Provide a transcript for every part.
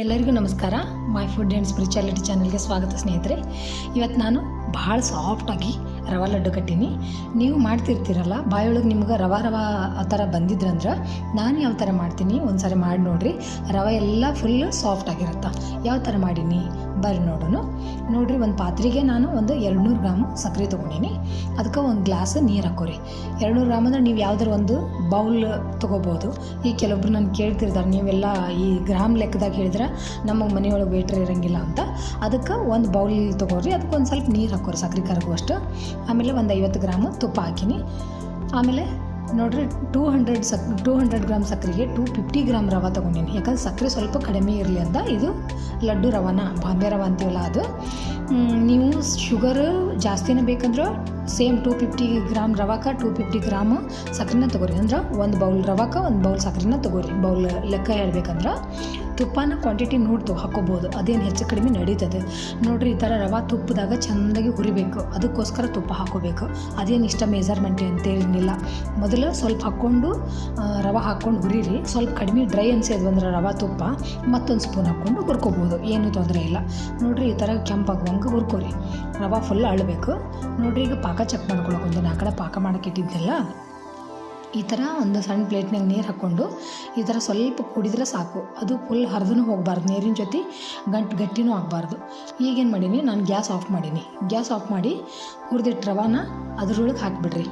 ಎಲ್ಲರಿಗೂ ನಮಸ್ಕಾರ. My food and spirituality ಚಾನಲ್ಗೆ ಸ್ವಾಗತ ಸ್ನೇಹಿತರೆ. ಇವತ್ತು ನಾನು ಭಾಳ ಸಾಫ್ಟಾಗಿ ರವೆ ಲಡ್ಡು ಕಟ್ಟೀನಿ. ನೀವು ಮಾಡ್ತಿರ್ತೀರಲ್ಲ, ಬಾಯೊಳಗೆ ನಿಮ್ಗೆ ರವೆ ಆ ಥರ ಬಂದಿದ್ರಂದ್ರೆ ನಾನು ಯಾವ ಥರ ಮಾಡ್ತೀನಿ ಒಂದು ಸಾರಿ ಮಾಡಿ ನೋಡಿರಿ. ರವೆ ಎಲ್ಲ ಫುಲ್ಲು ಸಾಫ್ಟಾಗಿರುತ್ತೆ. ಯಾವ ಥರ ಮಾಡೀನಿ ಬರ್ರಿ ನೋಡೋಣ. ನೋಡಿರಿ, ಒಂದು ಪಾತ್ರೆಗೆ ನಾನು ಒಂದು 200 ಗ್ರಾಮ್ ಸಕ್ಕರೆ ತೊಗೊಂಡಿನಿ. ಅದಕ್ಕೆ ಒಂದು ಗ್ಲಾಸ್ ನೀರು ಹಾಕೋರಿ. 200 ಗ್ರಾಮ್ ಅಂದರೆ ನೀವು ಯಾವ್ದಾರು ಒಂದು ಬೌಲ್ ತೊಗೋಬೋದು. ಈ ಕೆಲವೊಬ್ರು ನಾನು ಕೇಳ್ತಿರ್ತಾರೆ, ನೀವೆಲ್ಲ ಈ ಗ್ರಾಮ್ ಲೆಕ್ಕದಾಗ ಹೇಳಿದ್ರೆ ನಮ್ಮ ಮನೆಯೊಳಗೆ ವೇಟ್ರ್ ಇರೋಂಗಿಲ್ಲ ಅಂತ. ಅದಕ್ಕೆ ಒಂದು ಬೌಲ್ ತೊಗೊಳ್ರಿ, ಅದಕ್ಕೆ ಒಂದು ಸ್ವಲ್ಪ ನೀರು ಹಾಕೋರಿ ಸಕ್ಕರೆ ಕರಗುವಷ್ಟು. ಆಮೇಲೆ ಒಂದು 50 ಗ್ರಾಮ್ ತುಪ್ಪ ಹಾಕಿನಿ. ಆಮೇಲೆ ನೋಡಿರಿ, 200 ಗ್ರಾಮ್ ಸಕ್ಕರೆಗೆ 250 ಗ್ರಾಮ್ ರವೆ ತೊಗೊಂಡಿನಿ. ಯಾಕಂದ್ರೆ ಸಕ್ಕರೆ ಸ್ವಲ್ಪ ಕಡಿಮೆ ಇರಲಿ ಅಂತ. ಇದು ಲಡ್ಡು ರವಾನ, ಬಾಂಬೆ ರವೆ ಅಂತೀವಲ್ಲ ಅದು. ನೀವು ಶುಗರ್ ಜಾಸ್ತಿನೇ ಬೇಕಂದ್ರೆ ಸೇಮ್ 250 ಗ್ರಾಮ್ ರವಾಕ್ಕೆ 250 ಗ್ರಾಮ್ ಸಕ್ಕರೆನ ತೊಗೊರಿ. ಅಂದ್ರೆ ಒಂದು ಬೌಲ್ ರವಾಕ್ಕೆ ಒಂದು ಬೌಲ್ ಸಕ್ಕರೆನ ತೊಗೊರಿ. ಬೌಲ್ ಲೆಕ್ಕ ಹೇಳ್ಬೇಕಂದ್ರೆ ತುಪ್ಪನ ಕ್ವಾಂಟಿಟಿ ನೋಡ್ತು ಹಾಕೋಬೋದು, ಅದೇನು ಹೆಚ್ಚು ಕಡಿಮೆ ನಡೀತದೆ. ನೋಡಿರಿ, ಈ ಥರ ರವೆ ತುಪ್ಪದಾಗ ಚೆಂದಾಗಿ ಹುರಿಬೇಕು. ಅದಕ್ಕೋಸ್ಕರ ತುಪ್ಪ ಹಾಕೋಬೇಕು. ಅದೇನು ಇಷ್ಟ ಮೆಜರ್ಮೆಂಟ್ ಅಂತೇನಿಲ್ಲ. ಮೊದಲು ಸ್ವಲ್ಪ ಹಾಕ್ಕೊಂಡು ರವೆ ಹಾಕ್ಕೊಂಡು ಹುರಿರಿ. ಸ್ವಲ್ಪ ಕಡಿಮೆ ಡ್ರೈ ಅನ್ಸಿದ್ವು ಅಂದ್ರೆ ರವೆ ತುಪ್ಪ ಮತ್ತೊಂದು ಸ್ಪೂನ್ ಹಾಕ್ಕೊಂಡು ಹುರ್ಕೋಬೋದು, ಏನೂ ತೊಂದರೆ ಇಲ್ಲ. ನೋಡಿರಿ, ಈ ಥರ ಕೆಂಪಾಗುವಂಗೆ ಹುರ್ಕೋರಿ. ರವೆ ಫುಲ್ ಅಳಬೇಕು. ನೋಡಿರಿ, ಈಗ ಪಾಕ ಚೆಕ್ ಮಾಡ್ಕೊಳಕ್ಕೆ ಒಂದು 4 ಕಡೆ ಪಾಕ ಮಾಡೋಕೆ ಇಟ್ಟಿದ್ದೆಲ್ಲ ಈ ಥರ ಒಂದು ಸಣ್ಣ ಪ್ಲೇಟ್ನಾಗ ನೀರು ಹಾಕ್ಕೊಂಡು ಈ ಥರ ಸ್ವಲ್ಪ ಕುಡಿದ್ರೆ ಸಾಕು. ಅದು ಫುಲ್ ಹರಿದೂ ಹೋಗಬಾರ್ದು, ನೀರಿನ ಜೊತೆ ಗಟ್ಟಿನೂ ಆಗಬಾರ್ದು. ಈಗೇನು ಮಾಡೀನಿ, ನಾನು ಗ್ಯಾಸ್ ಆಫ್ ಮಾಡೀನಿ. ಗ್ಯಾಸ್ ಆಫ್ ಮಾಡಿ ಹುರಿದಿಟ್ಟು ರವಾನ ಅದ್ರೊಳಗೆ ಹಾಕಿಬಿಡ್ರಿ.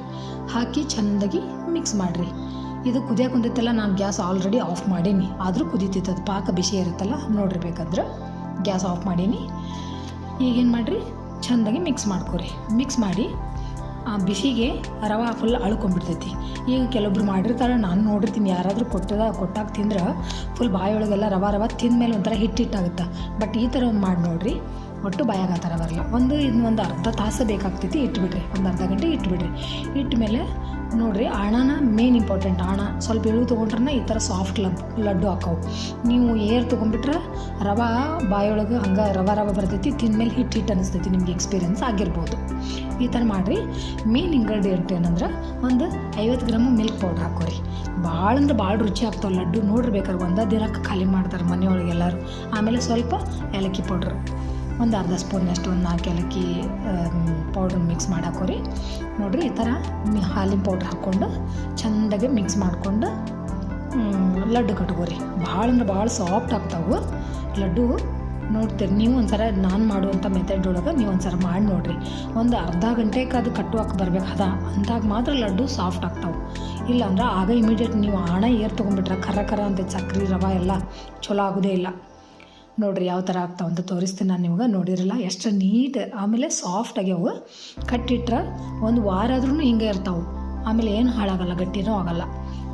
ಹಾಕಿ ಚೆಂದಾಗಿ ಮಿಕ್ಸ್ ಮಾಡಿರಿ. ಇದು ಕುದಿಯೋಕೆ ಕುಂದಿತ್ತಲ್ಲ, ನಾನು ಗ್ಯಾಸ್ ಆಲ್ರೆಡಿ ಆಫ್ ಮಾಡೀನಿ. ಆದರೂ ಕುದೀತಿತ್ತು, ಪಾಕ ಬಿಸಿ ಇರುತ್ತಲ್ಲ. ನೋಡಿರ್ಬೇಕಂದ್ರೆ ಗ್ಯಾಸ್ ಆಫ್ ಮಾಡೀನಿ. ಈಗೇನು ಮಾಡಿರಿ, ಚೆಂದಾಗಿ ಮಿಕ್ಸ್ ಮಾಡ್ಕೊರಿ. ಮಿಕ್ಸ್ ಮಾಡಿ ಆ ಬಿಸಿಗೆ ರವೆ ಫುಲ್ ಅಳ್ಕೊಂಡ್ಬಿಡ್ತೈತಿ. ಈಗ ಕೆಲವೊಬ್ರು ಮಾಡಿರ್ತಾರೆ, ನಾನು ನೋಡಿರ್ತೀನಿ, ಯಾರಾದರೂ ಕೊಟ್ಟಾಗ ತಿಂದ್ರೆ ಫುಲ್ ಬಾಯೊಳಗೆಲ್ಲ ರವೆ ತಿಂದಮೇಲೆ ಒಂಥರ ಹಿಟ್ಟಾಗುತ್ತೆ. ಬಟ್ ಈ ಥರ ಒಂದು ಮಾಡಿ ನೋಡಿರಿ, ಒಟ್ಟು ಬಾಯಾಗ ಆ ಥರ ಬರಲ್ಲ. ಒಂದು ಅರ್ಧ ತಾಸು ಬೇಕಾಗ್ತೈತಿ. ಇಟ್ಬಿಡ್ರಿ, ಒಂದು ಅರ್ಧ ಗಂಟೆ ಇಟ್ಬಿಡ್ರಿ. ಇಟ್ಟ ಮೇಲೆ ನೋಡಿರಿ, ಆಣನ ಮೇನ್ ಇಂಪಾರ್ಟೆಂಟ್. ಆಣ ಸ್ವಲ್ಪ ಎಳು ತೊಗೊಂಡ್ರೆ ಈ ಥರ ಸಾಫ್ಟ್ ಲಡ್ಡು ಹಾಕವು. ನೀವು ಏರ್ ತೊಗೊಂಡ್ಬಿಟ್ರೆ ರವೆ ಬಾಯೊಳಗೆ ಹಂಗೆ ರವೆ ಬರ್ತೈತಿ, ತಿಂದಮೇಲೆ ಹಿಟ್ಟು ಅನ್ನಿಸ್ತೈತಿ. ನಿಮ್ಗೆ ಎಕ್ಸ್ಪೀರಿಯನ್ಸ್ ಆಗಿರ್ಬೋದು. ಈ ಥರ ಮಾಡಿರಿ. ಮೇನ್ ಇಂಗ್ರೀಡಿಯೆಂಟ್ ಏನಂದ್ರೆ ಒಂದು 50 ಗ್ರಾಮ್ ಮಿಲ್ಕ್ ಪೌಡ್ರ್ ಹಾಕೋರಿ. ಭಾಳ ಅಂದ್ರೆ ಭಾಳ ರುಚಿ ಆಗ್ತಾವೆ ಲಡ್ಡು. ನೋಡಿರ್ಬೇಕಾದ್ರೆ ಒಂದೇ ದಿನಕ್ಕೆ ಖಾಲಿ ಮಾಡ್ತಾರೆ ಮನೆಯೊಳಗೆ ಎಲ್ಲರೂ. ಆಮೇಲೆ ಸ್ವಲ್ಪ ಏಲಕ್ಕಿ ಪೌಡ್ರ್ ಒಂದು ಅರ್ಧ ಸ್ಪೂನಷ್ಟು, ಒಂದು 4 ಏಲಕ್ಕಿ ಪೌಡ್ರ್ ಮಿಕ್ಸ್ ಮಾಡಿ ಹಾಕೋರಿ. ನೋಡಿರಿ, ಈ ಥರ ಹಾಲಿನ ಪೌಡ್ರ್ ಹಾಕ್ಕೊಂಡು ಚೆಂದಾಗಿ ಮಿಕ್ಸ್ ಮಾಡಿಕೊಂಡು ಲಡ್ಡು ಕಟ್ಕೋರಿ. ಭಾಳ ಅಂದ್ರೆ ಭಾಳ ಸಾಫ್ಟ್ ಆಗ್ತಾವೆ ಲಡ್ಡು. ನೋಡ್ತೀರಿ ನೀವು ಒಂದ್ಸಲ ನಾನು ಮಾಡುವಂಥ ಮೆಥಡ್ ಒಳಗೆ ನೀವು ಒಂದ್ಸಲ ಮಾಡಿ ನೋಡಿರಿ. ಒಂದು ಅರ್ಧ ಗಂಟೆಗೆ ಅದು ಕಟ್ಟುವಾಕೆ ಬರ್ಬೇಕು. ಅಂದಾಗ ಮಾತ್ರ ಲಡ್ಡು ಸಾಫ್ಟ್ ಆಗ್ತಾವೆ. ಇಲ್ಲ ಅಂದ್ರೆ ಆಗ ಇಮಿಡಿಯೇಟ್ ನೀವು ಆಣ ಏರ್ ತೊಗೊಂಡ್ಬಿಟ್ರೆ ಖರ ಅಂತ ಸಕ್ಕರೆ ರವೆ ಎಲ್ಲ ಚಲೋ ಆಗೋದೇ ಇಲ್ಲ. ನೋಡಿರಿ ಯಾವ ಥರ ಆಗ್ತಾವೆ ಅಂತ ತೋರಿಸ್ತೀನಿ ನಾನು ನಿಮ್ಗೆ. ನೋಡಿರಲ್ಲ ಎಷ್ಟು ನೀಟ್, ಆಮೇಲೆ ಸಾಫ್ಟ್ ಆಗ್ಯಾವು. ಕಟ್ಟಿಟ್ರೆ ಒಂದು ವಾರ ಆದ್ರೂ ಹಿಂಗೆ ಇರ್ತಾವೆ. ಆಮೇಲೆ ಏನು ಹಾಳಾಗಲ್ಲ, ಗಟ್ಟಿನೂ ಆಗಲ್ಲ.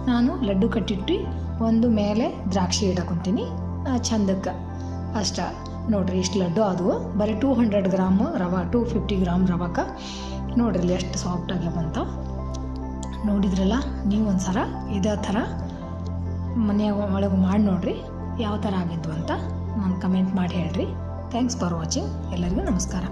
ನಾನು ಲಡ್ಡು ಕಟ್ಟಿಟ್ಟು ಒಂದು ಮೇಲೆ ದ್ರಾಕ್ಷಿ ಇಡಕೊಂತೀನಿ ಚಂದಕ್ಕೆ ಅಷ್ಟ. ನೋಡಿರಿ, ಇಷ್ಟು ಲಡ್ಡು ಆದವು. ಬರೀ 200 ಗ್ರಾಮ್ ರವೆ, 250 ಗ್ರಾಮ್ ರವಕ್ಕೆ. ನೋಡಿರಿ ಎಷ್ಟು ಸಾಫ್ಟ್ ಆಗ್ಯಾವಂತ. ನೋಡಿದ್ರಲ್ಲ, ನೀವು ಒಂದು ಸಲ ಇದೇ ಥರ ಮನೆಯಾಗ ಒಳಗೆ ಮಾಡಿ ನೋಡಿರಿ ಯಾವ ಥರ ಆಗಿದ್ದು ಅಂತ ನಾನು ಕಮೆಂಟ್ ಮಾಡಿ ಹೇಳ್ರಿ. Thanks for watching. ಎಲ್ಲರಿಗೂ ನಮಸ್ಕಾರ.